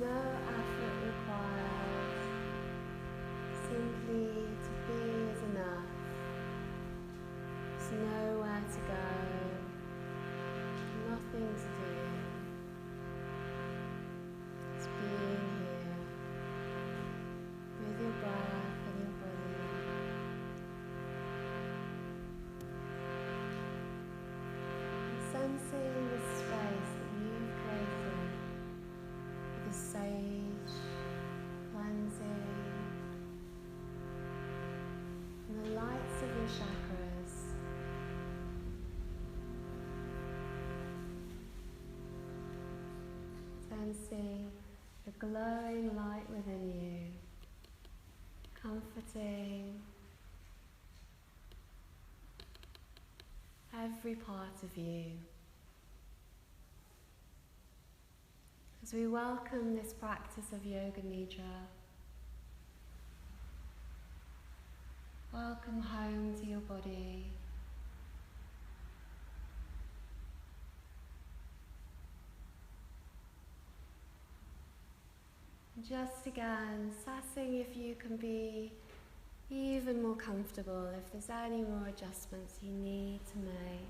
no effort required. Simply to be is enough. There's nowhere to go, nothing to do. It's being here with your breath and your body. And sensing the space that you've created with the sage, cleansing, and the lights of your chakras. Sensing the glowing light within you, comforting every part of you. As we welcome this practice of Yoga Nidra, welcome home to your body. Just again, assessing if you can be even more comfortable, if there's any more adjustments you need to make.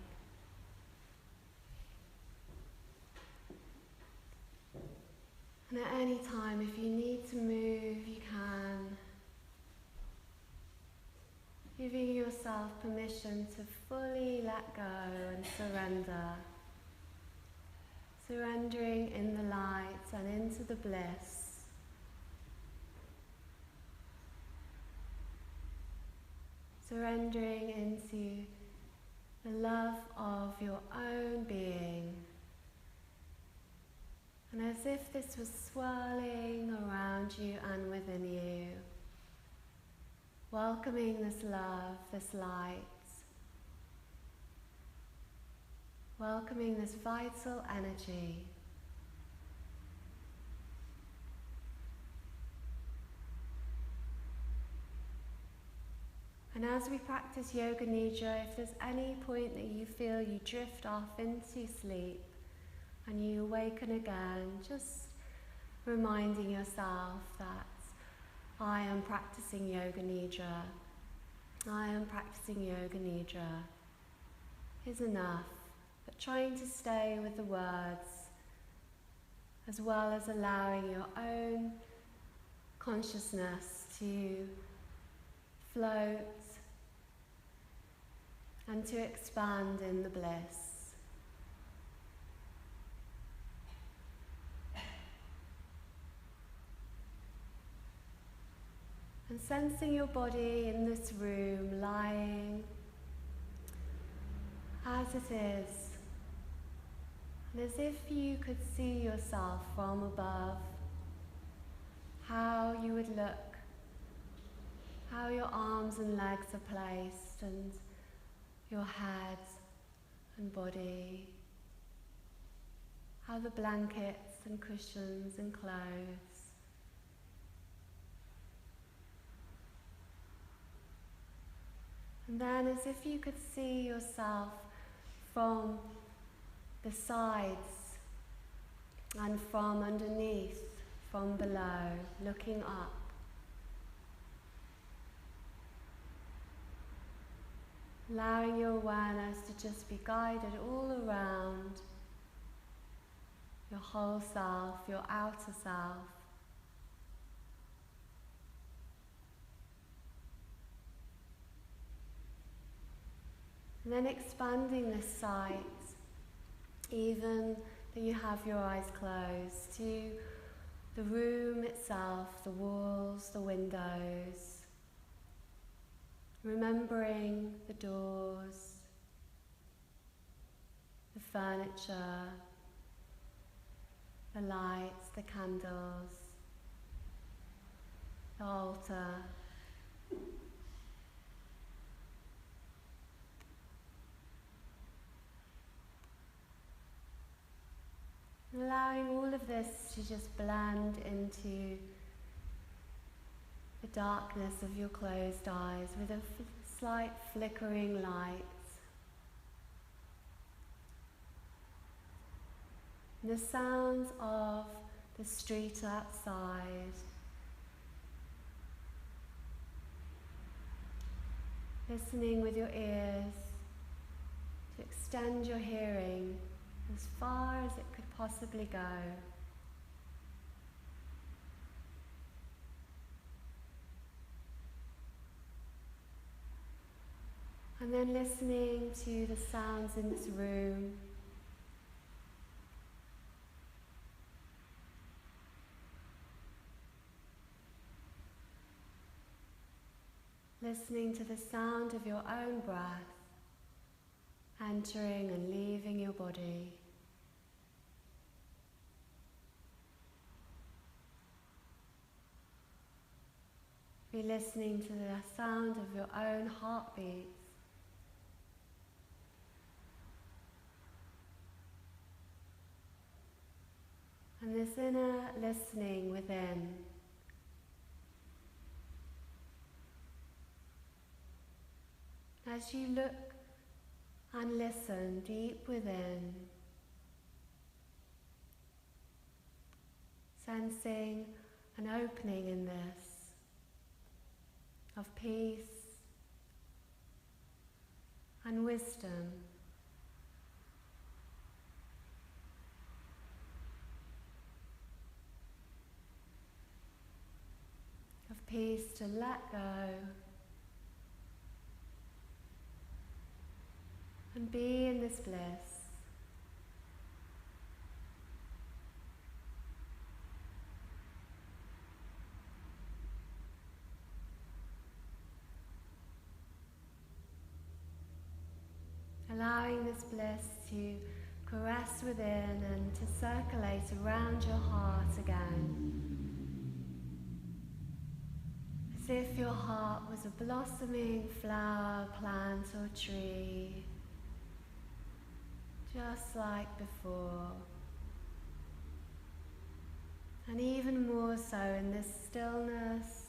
And at any time, if you need to move, you can. Giving yourself permission to fully let go and surrender. Surrendering in the light and into the bliss. Surrendering into the love of your own being. And as if this was swirling around you and within you, welcoming this love, this light, welcoming this vital energy. And as we practice Yoga Nidra, if there's any point that you feel you drift off into sleep and you awaken again, just reminding yourself that I am practicing Yoga Nidra. I am practicing Yoga Nidra is enough, but trying to stay with the words as well as allowing your own consciousness to float and to expand in the bliss. And sensing your body in this room, lying as it is, and as if you could see yourself from above, how you would look, how your arms and legs are placed, and your head and body, how the blankets and cushions and clothes. And then as if you could see yourself from the sides and from underneath, from below, looking up. Allowing your awareness to just be guided all around your whole self, your outer self. And then expanding this sight, even that you have your eyes closed, to the room itself, the walls, the windows. Remembering the doors, the furniture, the lights, the candles, the altar. Allowing all of this to just blend into the darkness of your closed eyes with a slight flickering light. The sounds of the street outside. Listening with your ears to extend your hearing as far as it could possibly go. And then listening to the sounds in this room. Listening to the sound of your own breath entering and leaving your body. Be listening to the sound of your own heartbeats. And this inner listening within. As you look and listen deep within, sensing an opening in this of peace and wisdom. Of peace to let go and be in this bliss. Allowing this bliss to caress within and to circulate around your heart again. As if your heart was a blossoming flower, plant or tree, just like before. And even more so in this stillness,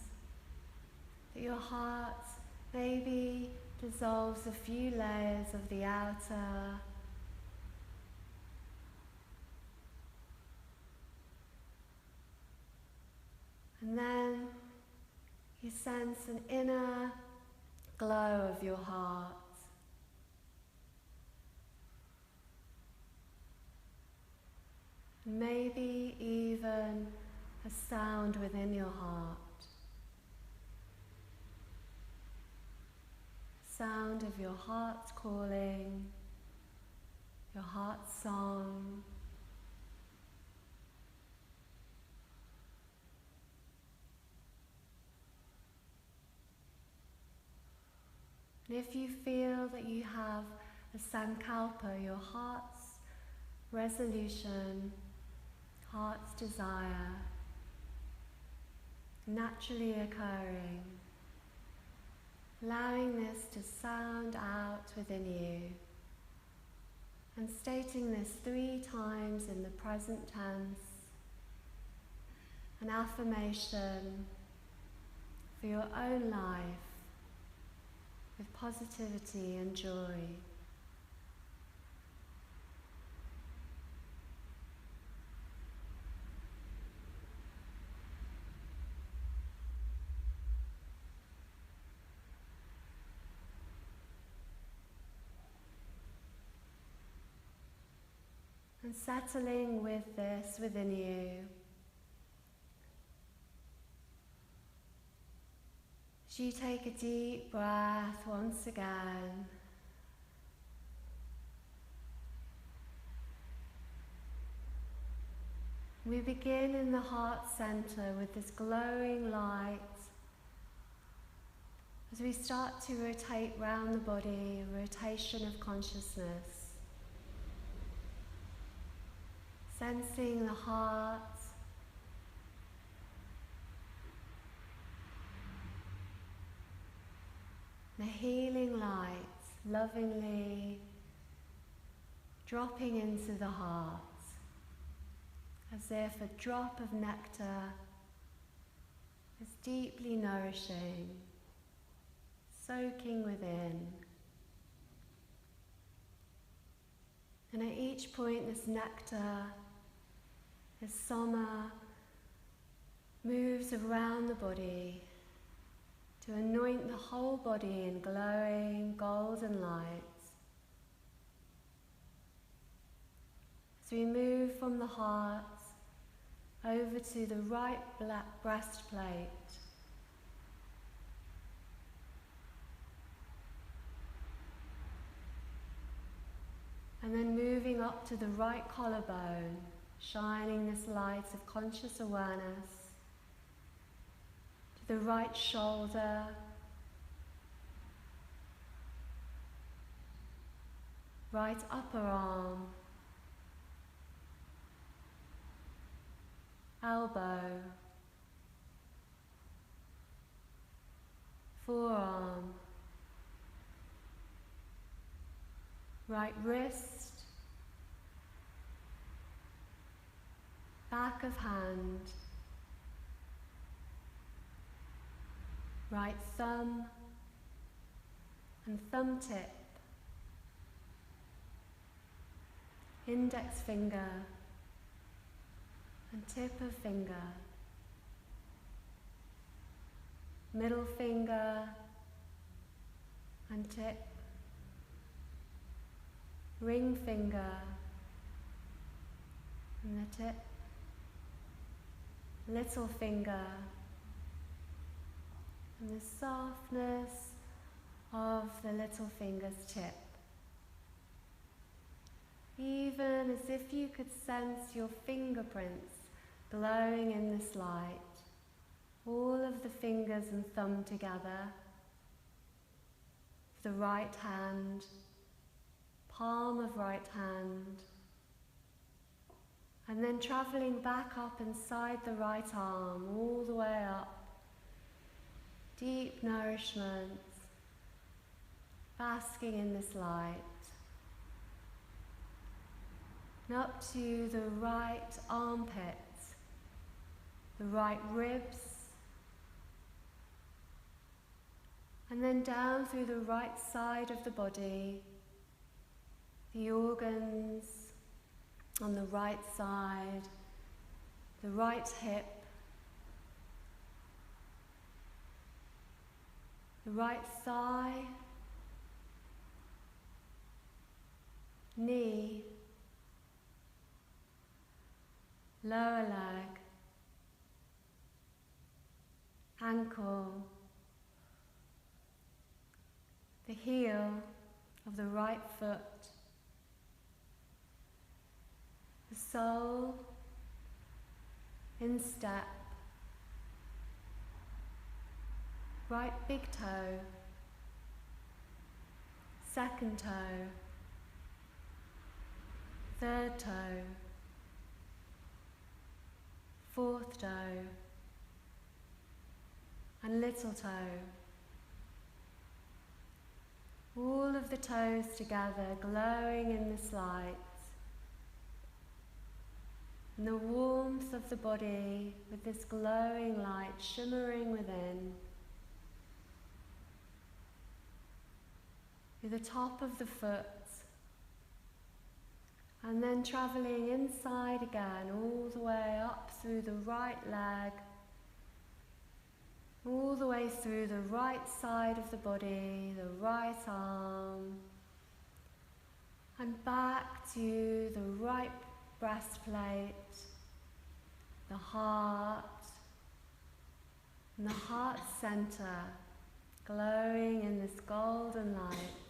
that your heart maybe dissolves a few layers of the outer, and then you sense an inner glow of your heart. Maybe even a sound within your heart. Sound of your heart calling, your heart's song. And if you feel that you have a Sankalpa, your heart's resolution, heart's desire, naturally occurring, allowing this to sound out within you, and stating this 3 times in the present tense, an affirmation for your own life with positivity and joy. And settling with this within you. As you take a deep breath once again, we begin in the heart center with this glowing light. As we start to rotate round the body, a rotation of consciousness. Sensing the heart, the healing light lovingly dropping into the heart, as if a drop of nectar is deeply nourishing, soaking within. And at each point this nectar The Soma moves around the body to anoint the whole body in glowing golden lights. As we move from the heart over to the right black breastplate, and then moving up to the right collarbone, shining this light of conscious awareness, to the right shoulder, right upper arm, elbow, forearm, right wrist, back of hand, right thumb and thumb tip, index finger and tip of finger, middle finger and tip, ring finger and the tip, little finger and the softness of the little finger's tip. Even as if you could sense your fingerprints glowing in this light, all of the fingers and thumb together, the right hand, palm of right hand, and then travelling back up inside the right arm, all the way up, deep nourishment, basking in this light, and up to the right armpit, the right ribs, and then down through the right side of the body, the organs on the right side, the right hip, the right thigh, knee, lower leg, ankle, the heel of the right foot, the sole, instep, right big toe, second toe, third toe, fourth toe, and little toe. All of the toes together glowing in this light, and the warmth of the body with this glowing light shimmering within, to the top of the foot, and then travelling inside again, all the way up through the right leg, all the way through the right side of the body, the right arm, and back to the right breastplate, the heart, and the heart center, glowing in this golden light,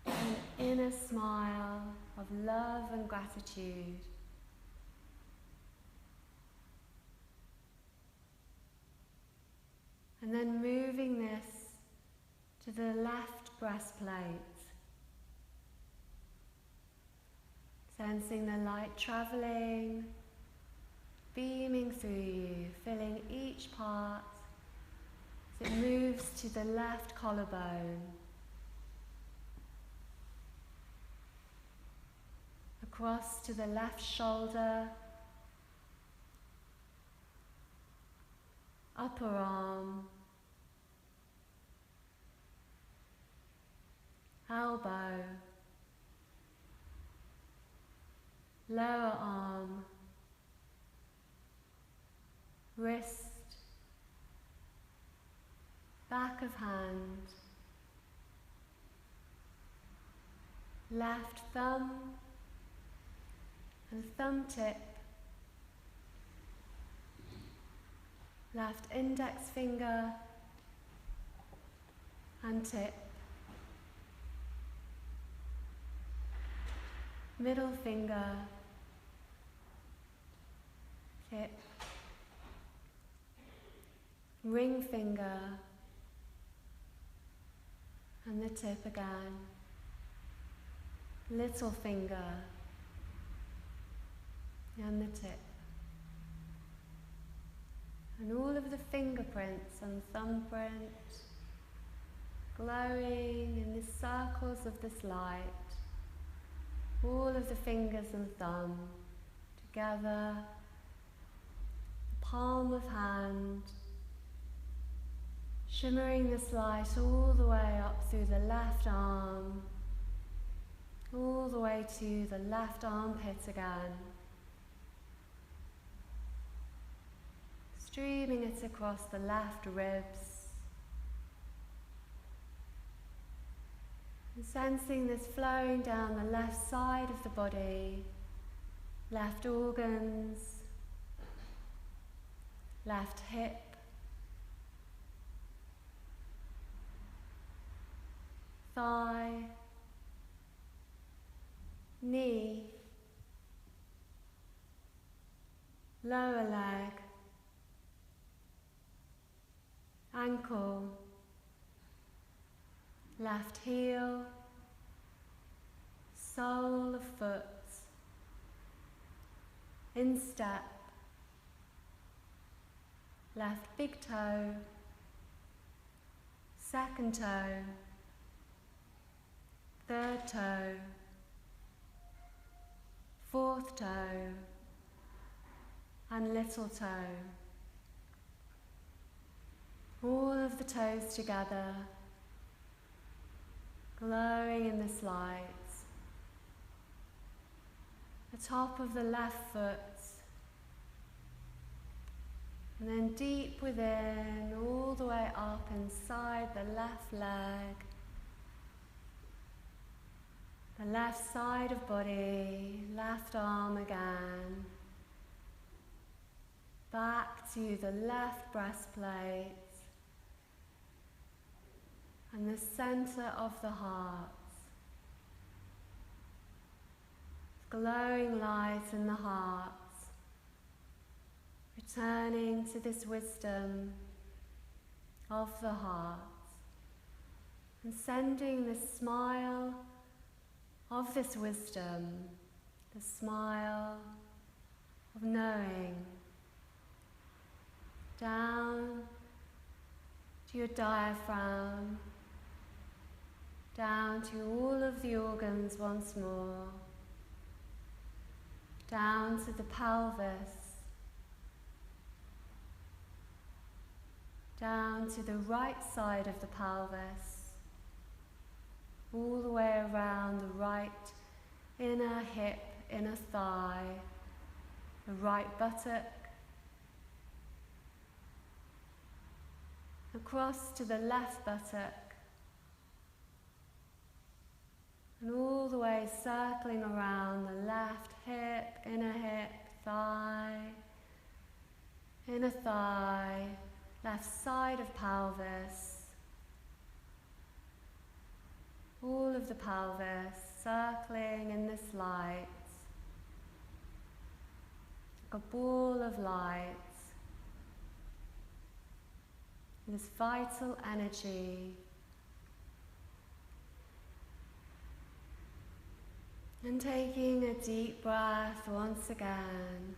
an inner smile of love and gratitude. And then moving this to the left breastplate, sensing the light travelling, beaming through you, filling each part as it moves to the left collarbone, across to the left shoulder, upper arm, elbow, lower arm, wrist, back of hand, left thumb and thumb tip, left index finger and tip, middle finger, tip, ring finger and the tip again, little finger and the tip. And all of the fingerprints and thumbprint glowing in the circles of this light, all of the fingers and thumb together, the palm of hand, shimmering this light all the way up through the left arm, all the way to the left armpit again, streaming it across the left ribs, and sensing this flowing down the left side of the body, left organs, left hip, thigh, knee, lower leg, ankle, left heel, sole of foot, instep, left big toe, second toe, third toe, fourth toe, and little toe. All of the toes together, glowing in this light. The top of the left foot, and then deep within, all the way up inside the left leg, the left side of body, left arm again, back to the left breastplate, and the center of the heart. Glowing light in the heart, returning to this wisdom of the heart, and sending the smile of this wisdom, the smile of knowing, down to your diaphragm, down to all of the organs once more, down to the pelvis, down to the right side of the pelvis, all the way around the right inner hip, inner thigh, the right buttock, across to the left buttock, and all the way circling around the left hip, thigh, inner thigh, left side of pelvis, all of the pelvis circling in this light, like a ball of light, this vital energy. And taking a deep breath once again.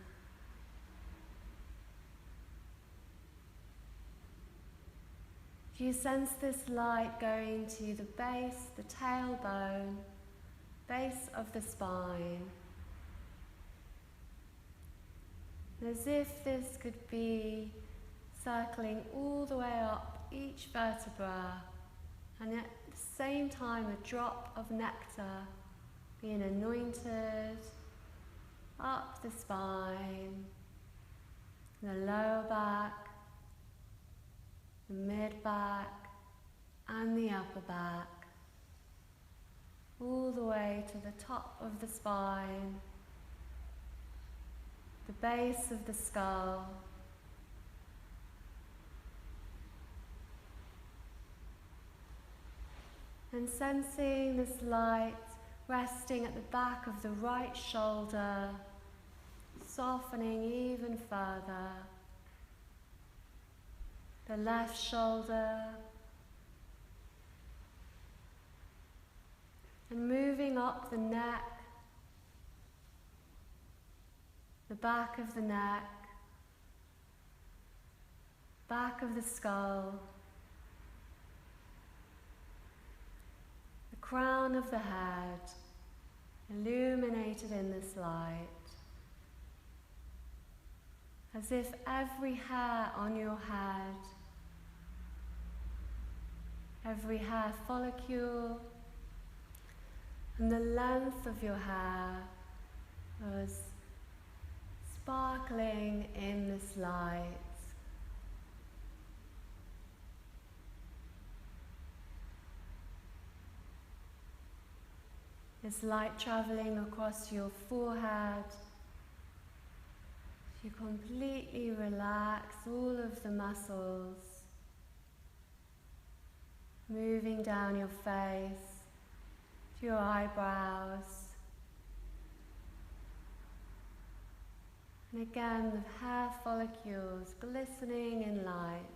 If you sense this light going to the base, the tailbone, base of the spine, as if this could be circling all the way up each vertebra, and at the same time a drop of nectar being anointed up the spine, the lower back, the mid back, and the upper back, all the way to the top of the spine, the base of the skull, and sensing this light resting at the back of the right shoulder, softening even further, the left shoulder, and moving up the neck, the back of the neck, back of the skull, the crown of the head, illuminated in this light, as if every hair on your head, every hair follicle, and the length of your hair was sparkling in this light. This light traveling across your forehead. You completely relax all of the muscles, moving down your face, to your eyebrows, and again the hair follicles glistening in light,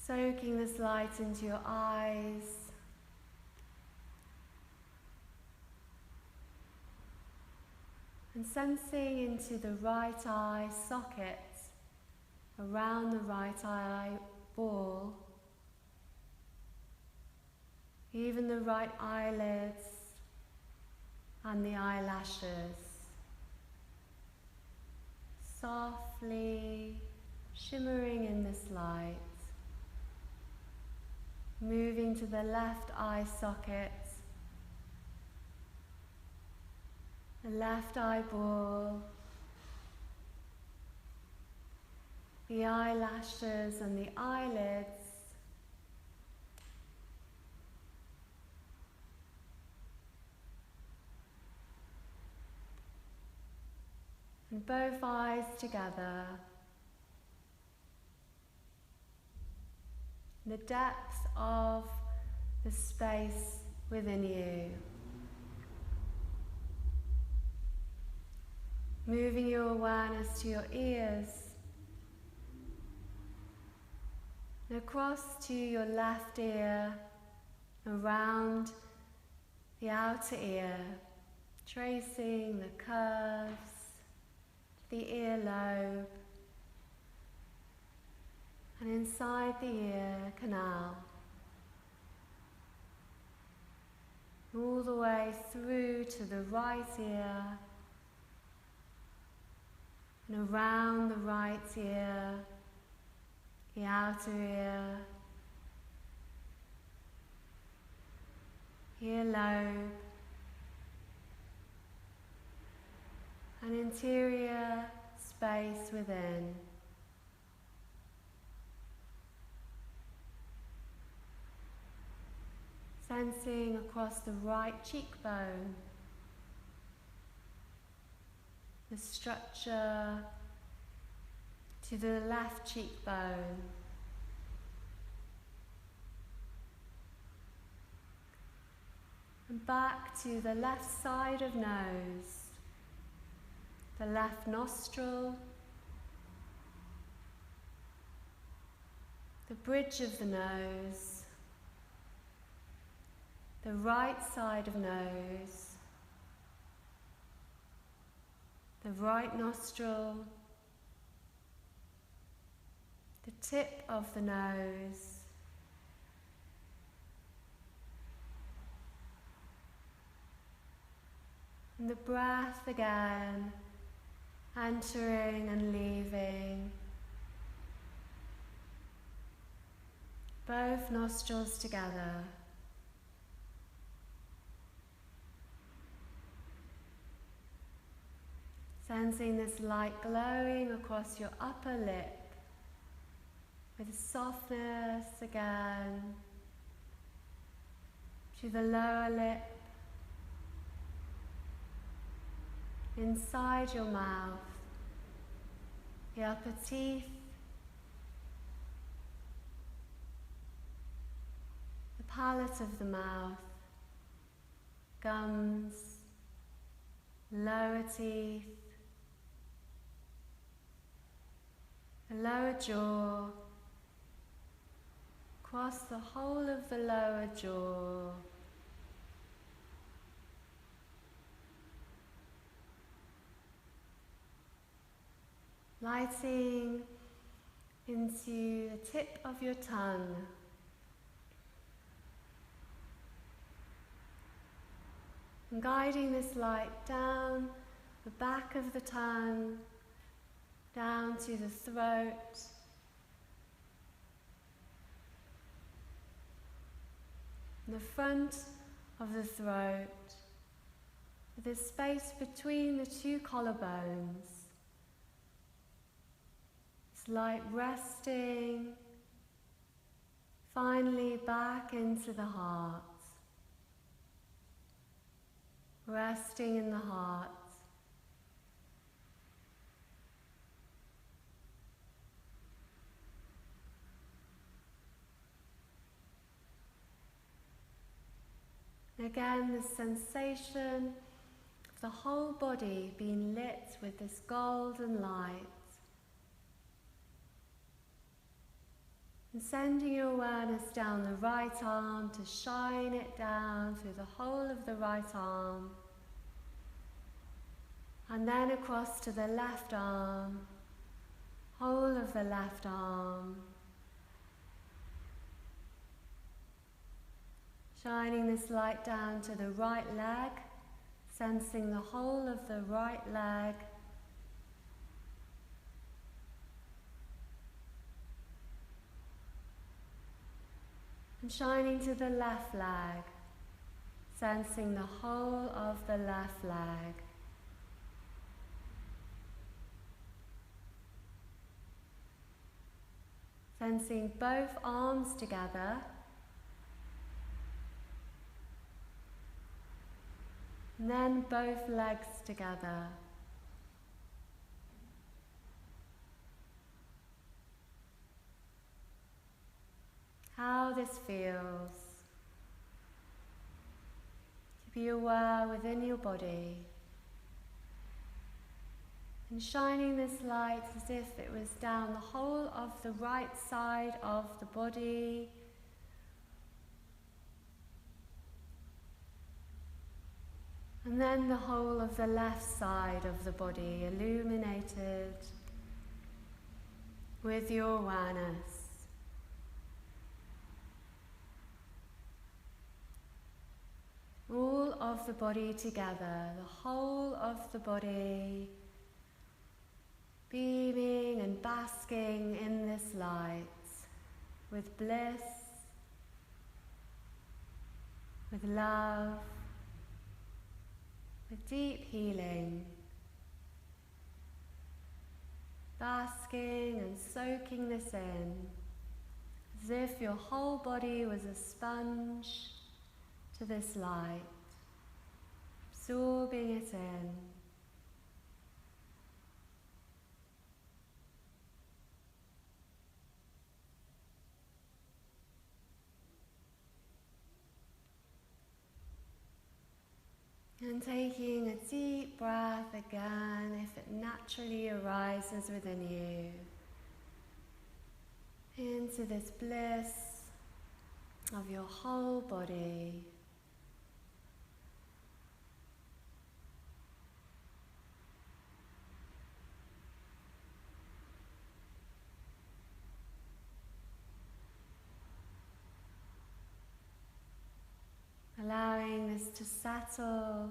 soaking this light into your eyes, and sensing into the right eye socket, around the right eye ball, even the right eyelids and the eyelashes, softly shimmering in this light, moving to the left eye socket, the left eyeball, the eyelashes and the eyelids, and both eyes together, the depth of the space within you. Moving your awareness to your ears, and across to your left ear, around the outer ear, tracing the curves, the earlobe, and inside the ear canal, all the way through to the right ear, and around the right ear, the outer ear, earlobe, an interior space within. Sensing across the right cheekbone, the structure to the left cheekbone, and back to the left side of nose, the left nostril, the bridge of the nose, the right side of nose, the right nostril, the tip of the nose, and the breath again, entering and leaving, both nostrils together. Sensing this light glowing across your upper lip with softness again to the lower lip, inside your mouth, the upper teeth, the palate of the mouth, gums, lower teeth, the lower jaw, across the whole of the lower jaw, lighting into the tip of your tongue, and guiding this light down the back of the tongue, down to the throat, and the front of the throat, with this space between the two collarbones. This light resting finally back into the heart, resting in the heart. Again, the sensation of the whole body being lit with this golden light. And sending your awareness down the right arm to shine it down through the whole of the right arm. And then across to the left arm, whole of the left arm. Shining this light down to the right leg, sensing the whole of the right leg. And shining to the left leg, sensing the whole of the left leg. Sensing both arms together. And then both legs together. How this feels. To be aware within your body. And shining this light as if it was down the whole of the right side of the body. And then the whole of the left side of the body illuminated with your awareness. All of the body together, the whole of the body beaming and basking in this light with bliss, with love, with deep healing, basking and soaking this in, as if your whole body was a sponge to this light, absorbing it in. And taking a deep breath again, if it naturally arises within you, into this bliss of your whole body. Allowing this to settle,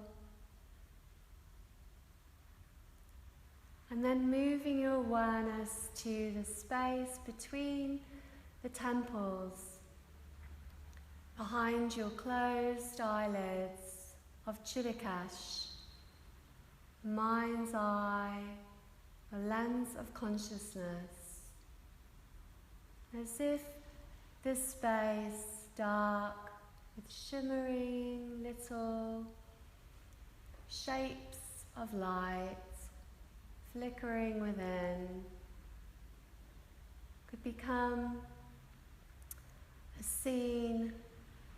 and then moving your awareness to the space between the temples, behind your closed eyelids of Chidakash. mind's eye, a lens of consciousness, as if this space, dark, with shimmering little shapes of light flickering within, could become a scene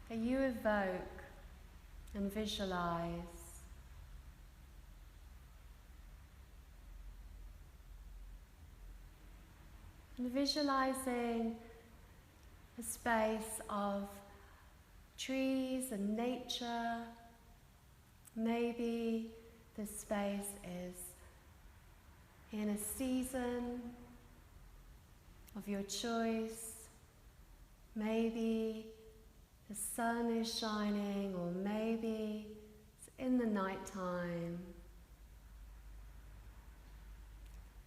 that you evoke and visualize. And visualizing a space of trees and nature. Maybe the space is in a season of your choice. Maybe the sun is shining, or maybe it's in the nighttime.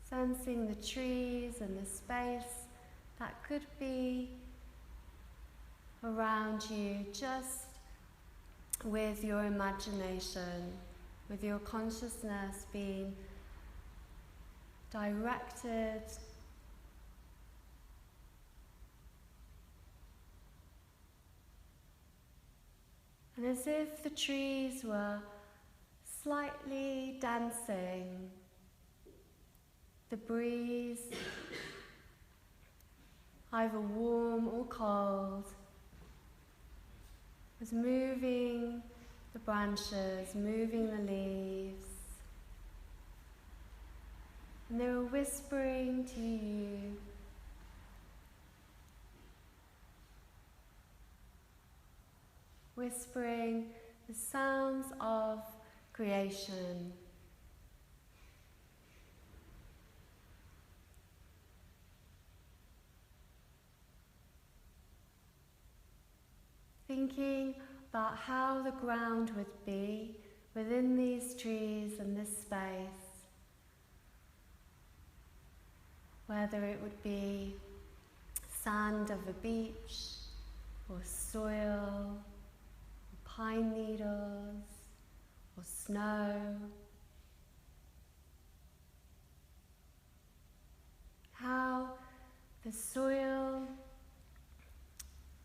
Sensing the trees and the space that could be around you, just with your imagination, with your consciousness being directed and as if the trees were slightly dancing. The breeze, either warm or cold, was moving the branches, moving the leaves, and they were whispering to you whispering the sounds of creation. Thinking about how the ground would be within these trees and this space, whether it would be sand of a beach, or soil, or pine needles, or snow. How the soil,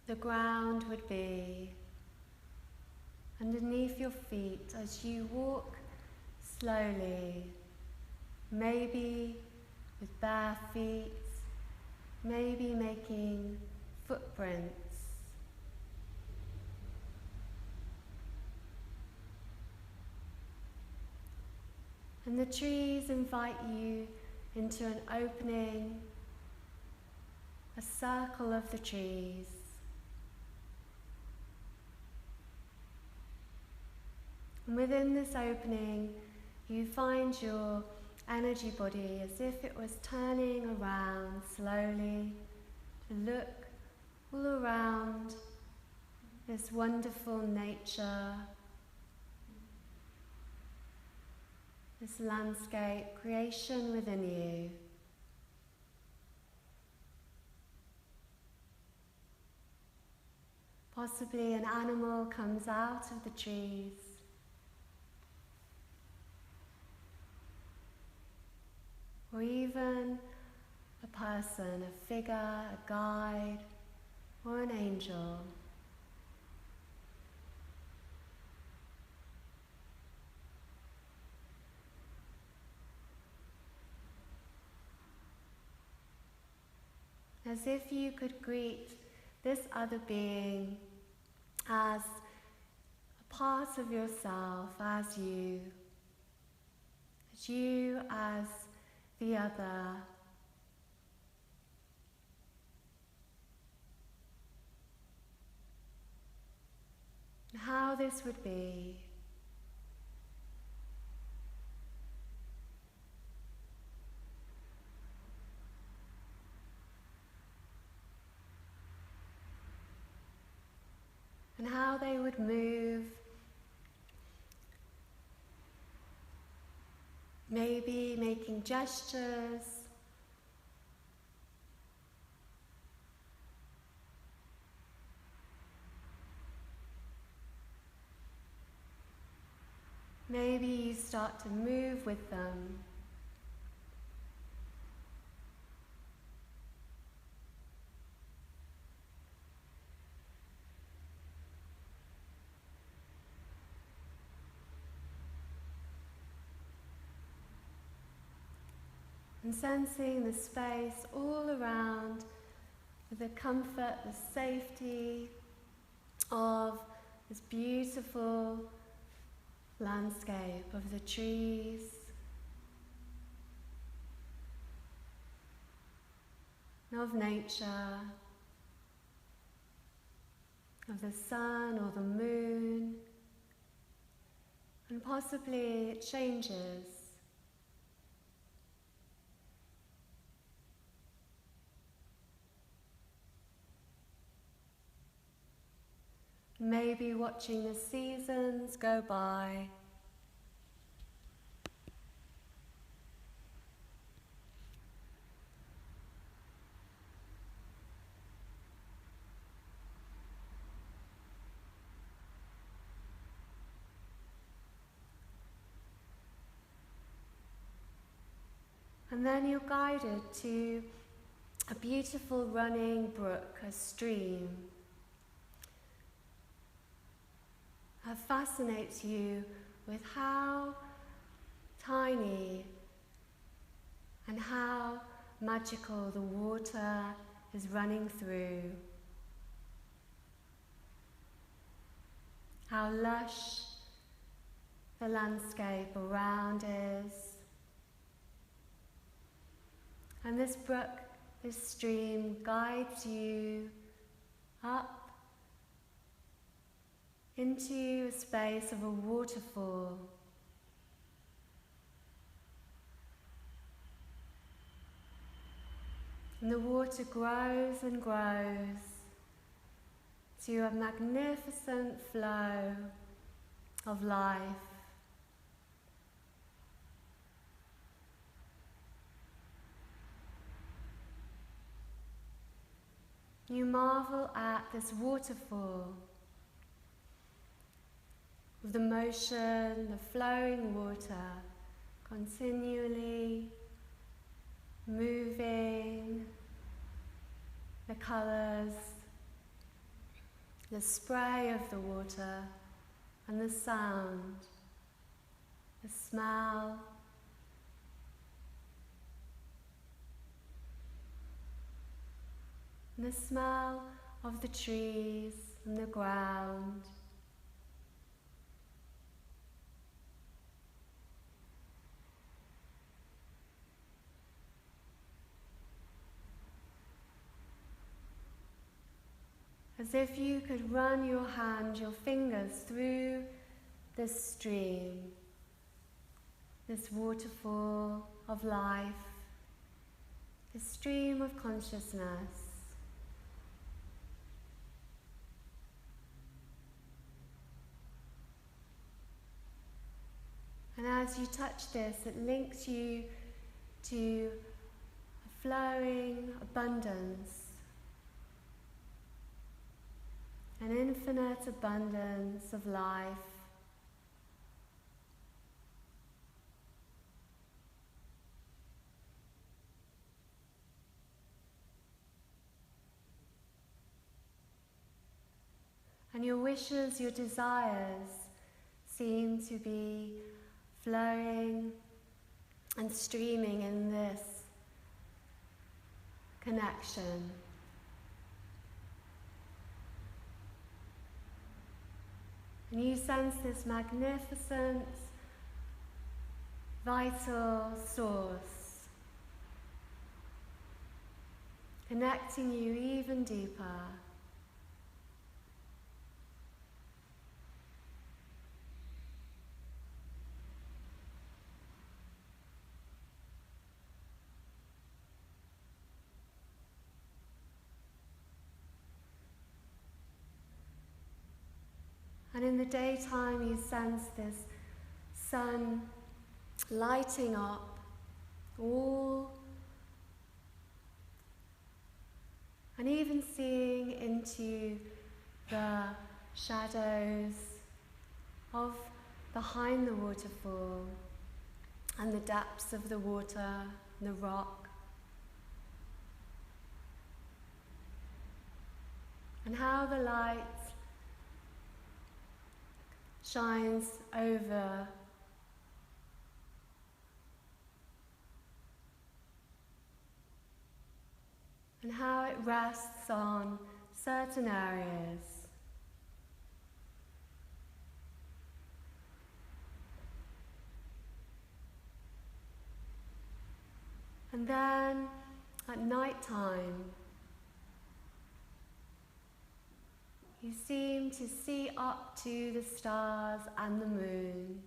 the ground would be underneath your feet as you walk slowly, maybe with bare feet, maybe making footprints. And the trees invite you into an opening, a circle of the trees. And within this opening, you find your energy body as if it was turning around slowly to look all around this wonderful nature, this landscape creation within you. Possibly an animal comes out of the trees. Or even a person, a figure, a guide, or an angel. As if you could greet this other being as a part of yourself, as you as the other. And how this would be. And how they would move, maybe making gestures, Maybe you start to move with them. And sensing the space all around, the comfort, the safety of this beautiful landscape of the trees, and of nature, of the sun or the moon, and possibly it changes. Maybe watching the seasons go by. And then you're guided to a beautiful running brook, a stream, that fascinates you with how tiny and how magical the water is running through, how lush the landscape around is. And this brook, this stream, guides you up into a space of a waterfall. And the water grows and grows to a magnificent flow of life. You marvel at this waterfall, of the motion, the flowing water, continually moving, the colours, the spray of the water, and the sound, the smell, and the smell of the trees and the ground. As if you could run your hand, your fingers through this stream, this waterfall of life, this stream of consciousness. And as you touch this, it links you to a flowing abundance, an infinite abundance of life. And your wishes, your desires seem to be flowing and streaming in this connection. And you sense this magnificent, vital source, connecting you even deeper. And in the daytime you sense this sun lighting up all, and even seeing into the shadows of behind the waterfall and the depths of the water, the rock. And how the light shines over and how it rests on certain areas. And then at night time, you seem to see up to the stars and the moon.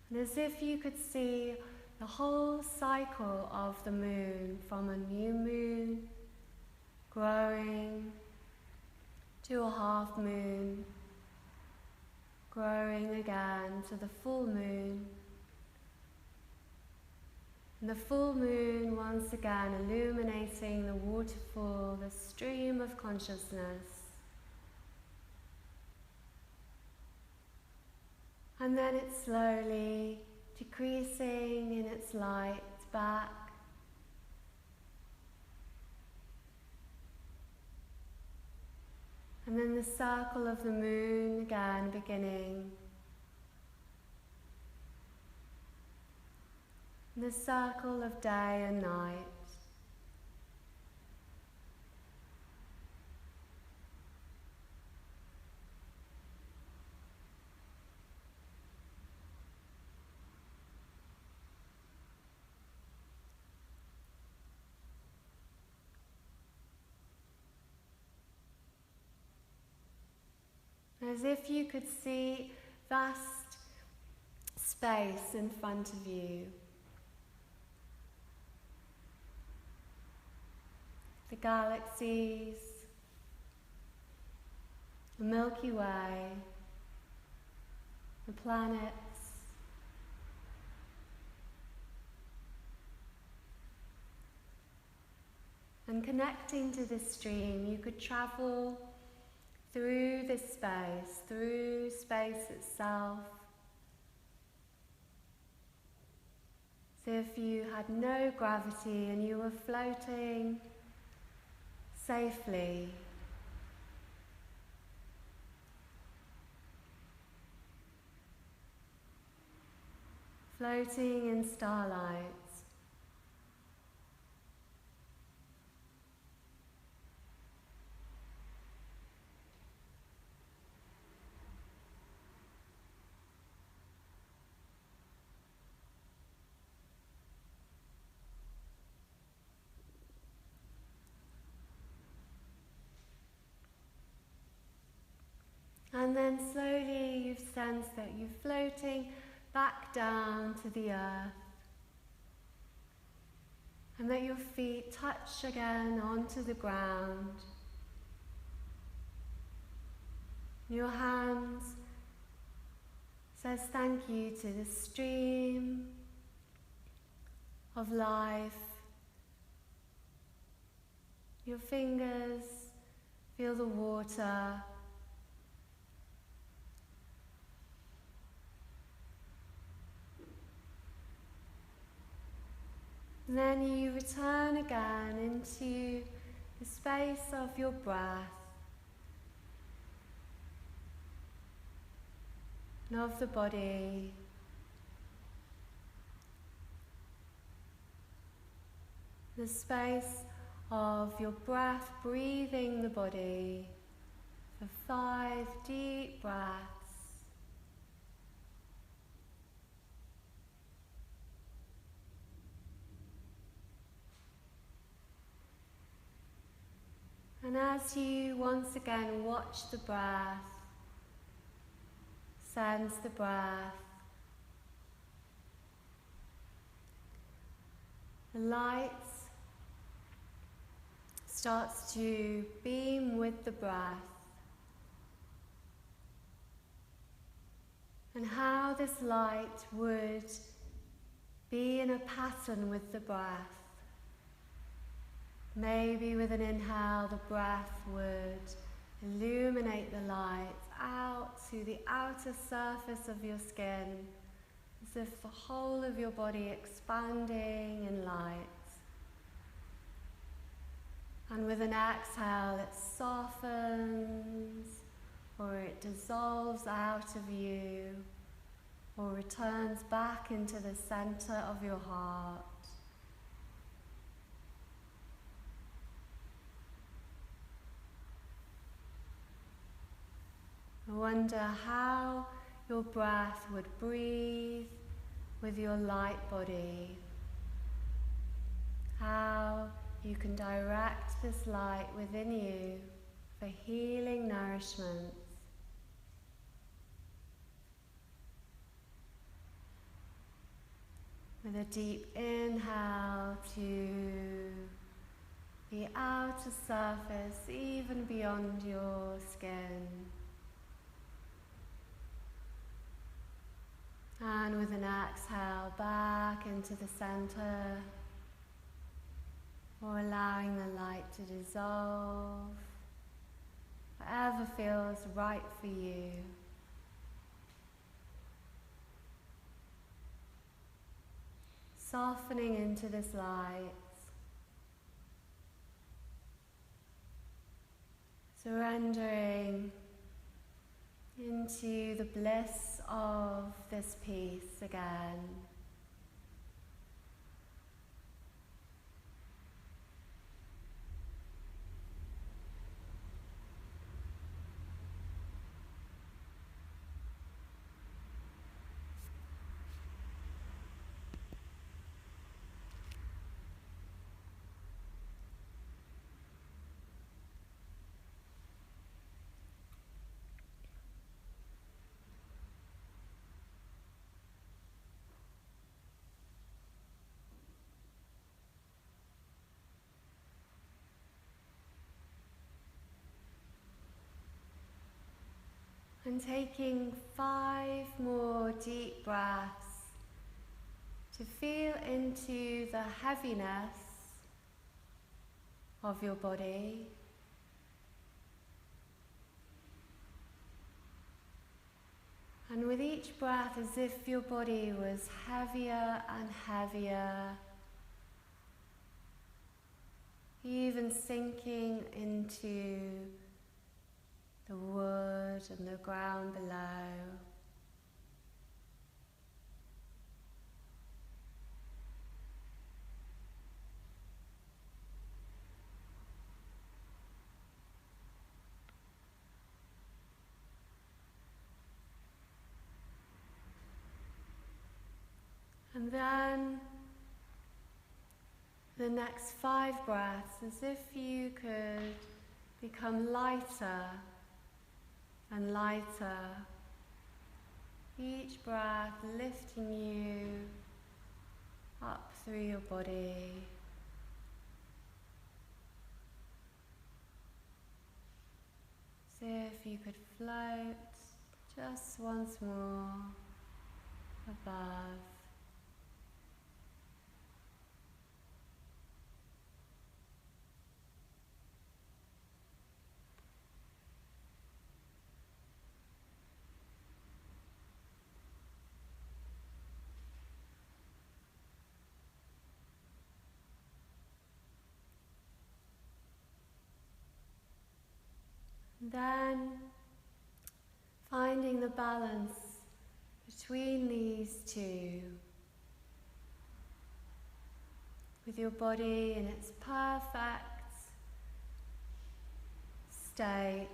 And as if you could see the whole cycle of the moon, from a new moon growing to a half moon, growing again to the full moon, and the full moon once again illuminating the waterfall, the stream of consciousness. And then it slowly decreasing in its light back. And then the circle of the moon again beginning. The circle of day and night. As if you could see vast space in front of you. The galaxies, the Milky Way, the planets, and connecting to this stream, you could travel through this space, through space itself, as if you had no gravity and you were floating safely. Floating in starlight. And then slowly you sense that you're floating back down to the earth, and that your feet touch again onto the ground. Your hands says thank you to the stream of life. Your fingers feel the water. And then you return again into the space of your breath and of the body. The space of your breath, breathing the body for 5 deep breaths. And as you once again watch the breath, sense the breath, the light starts to beam with the breath, and how this light would be in a pattern with the breath. Maybe with an inhale, the breath would illuminate the light out to the outer surface of your skin, as if the whole of your body expanding in light. And with an exhale, it softens, or it dissolves out of you, or returns back into the center of your heart. I wonder how your breath would breathe with your light body. How you can direct this light within you for healing nourishment. With a deep inhale to the outer surface, even beyond your skin. And with an exhale back into the center, or allowing the light to dissolve, whatever feels right for you. Softening into this light, surrendering into the bliss of this peace again. And taking 5 more deep breaths to feel into the heaviness of your body. And with each breath, as if your body was heavier and heavier, even sinking into the wood and the ground below. And then the next 5 breaths, as if you could become lighter and lighter, each breath lifting you up through your body. See if you could float just once more above. Then finding the balance between these two, with your body in its perfect state,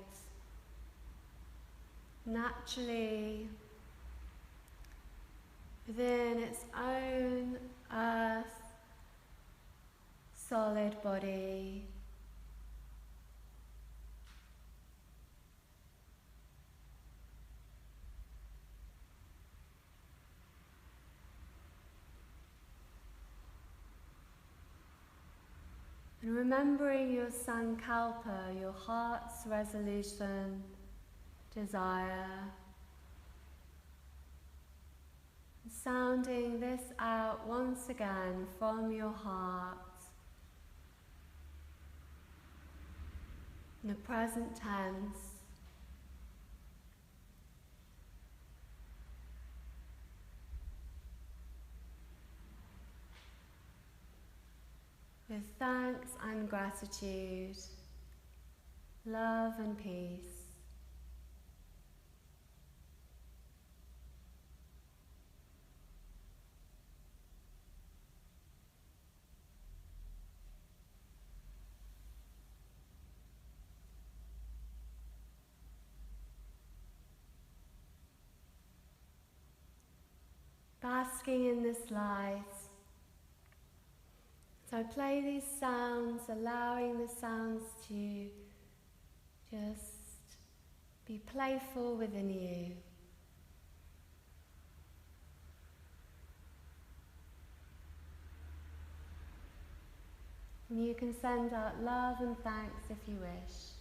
naturally within its own earth, solid body. And remembering your Sankalpa, your heart's resolution, desire, and sounding this out once again from your heart. in the present tense. With thanks and gratitude, love and peace. Basking in this light. So play these sounds, allowing the sounds to just be playful within you. And you can send out love and thanks if you wish.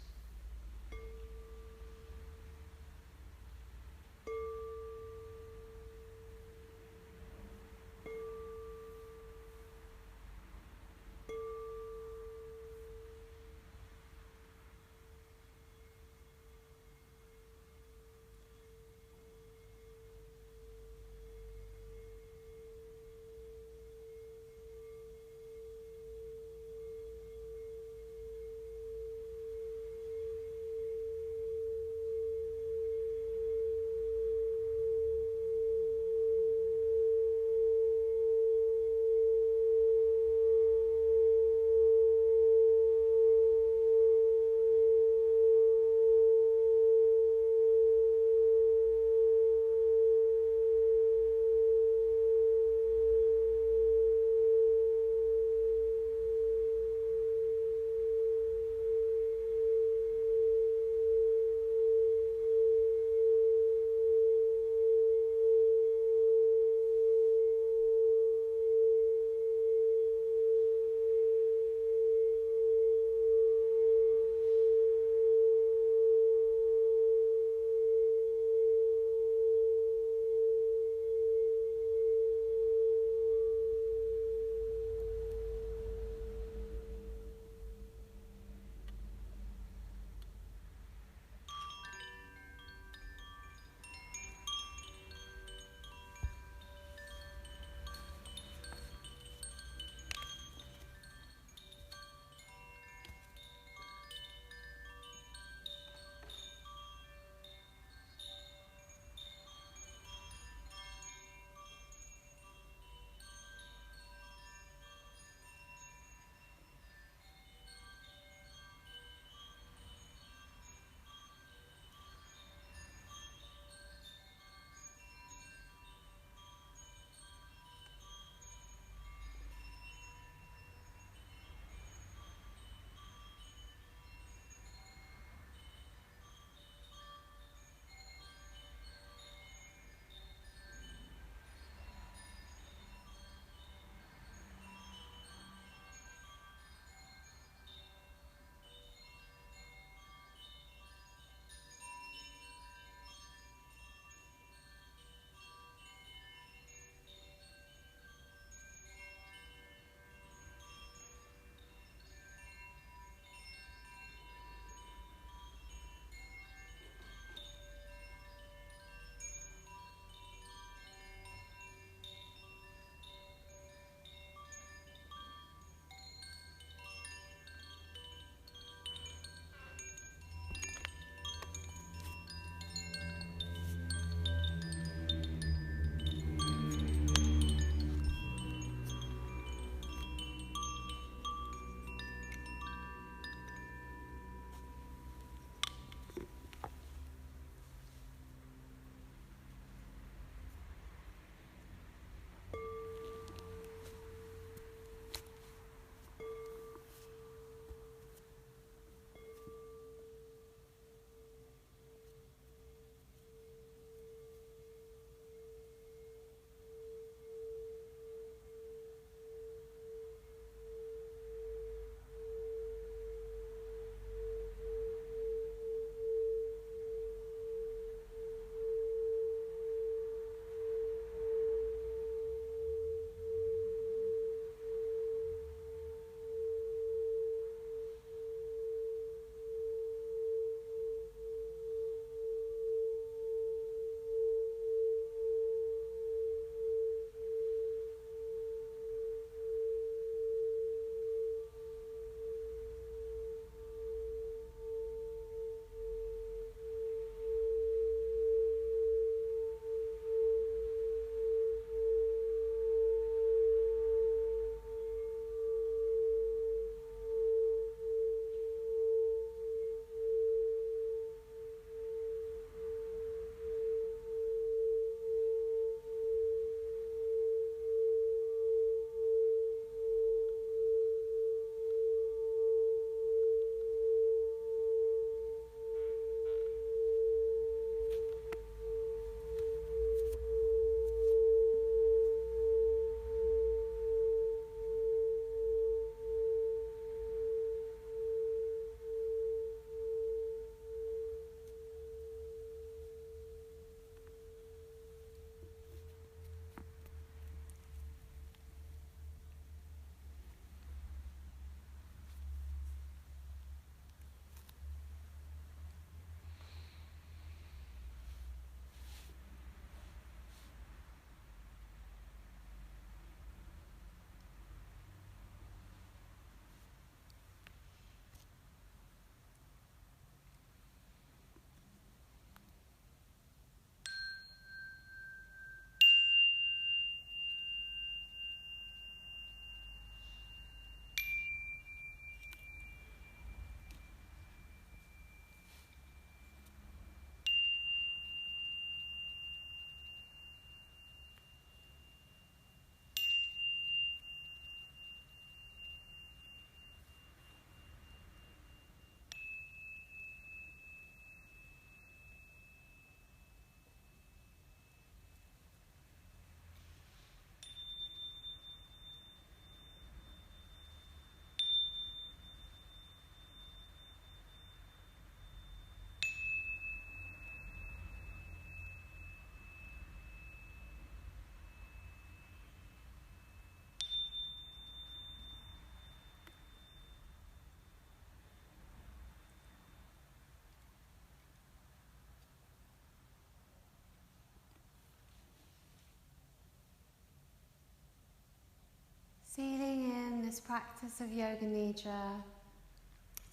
this practice of Yoga Nidra,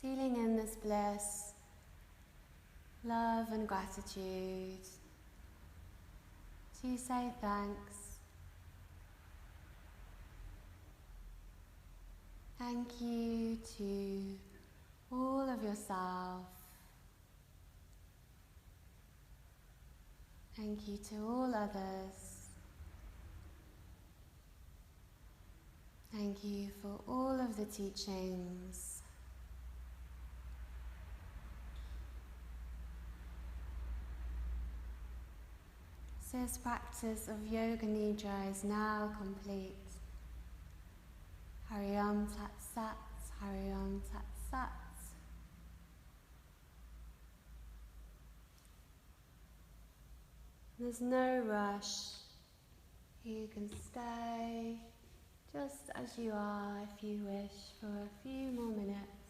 feeling in this bliss, love and gratitude, to say thanks. Thank you to all of yourself. Thank you to all others. Thank you for all of the teachings. So this practice of Yoga Nidra is now complete. Hari Om Tat Sat, Hari Om Tat Sat. There's no rush. You can stay just as you are if you wish for a few more minutes.